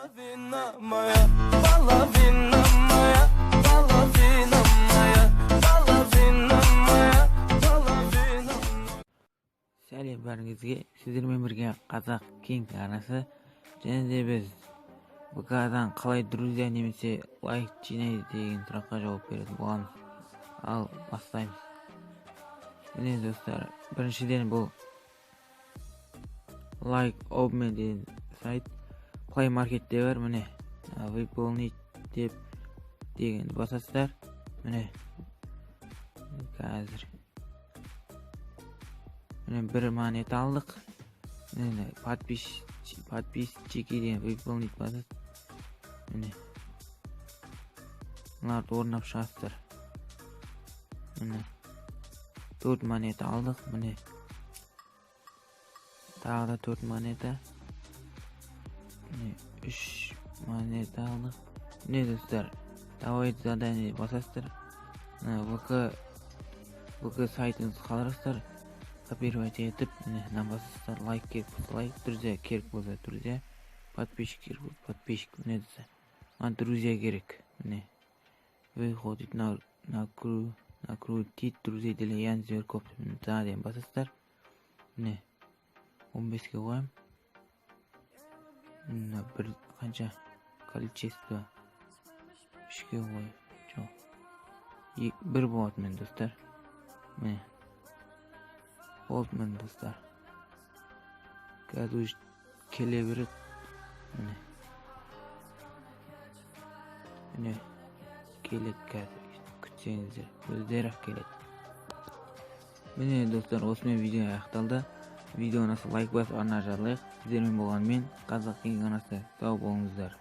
Сәлем бәріңізге, сіздермен бірге қазақ King арнасы, және де біз ВК-дан қалай друзья немесе лайк жинайды деген сұраққа жауап беретін боламыз. Ал бастаймыз. Міне достар, біріншіден бұл лайк обмен деген сайт Play Market'те бар. Міне выполнить деген басасыздар. Міне қазір бір монета алдық. Міне подписчики деген выполнить басасыз. Міне мыналарды орнап шығасыздар. Міне 4 монета алдық. Міне тағы да 4 монета. Міне 3 монета алдық. Міне достар, давайте задание басасыздар. ВК сайтыңыз қаларсыздар, копировать етіп, мына басасыздар. Лайк керек болса лайк, друзья керек болса друзья, подписчик керек болса подписчик. Міне достар, маған друзья керек. Міне выходит накрутить друзей для Ян Зверков. Тағы деген басасыздар. Міне 15-ке қоям. Мына бір қанша количество 3-ке қой. Жоқ, бір болады мен достар. Міне болды мен достар. Қазір келе береді. Міне келеді қазір. Күтсеңіздер, өздері келеді. Міне достар, осымен видео аяқталды. Видеоны лайк басып арна жазылайық. Сіздермен болған мен, Қазақ King арнасы. Сау болыңыздар.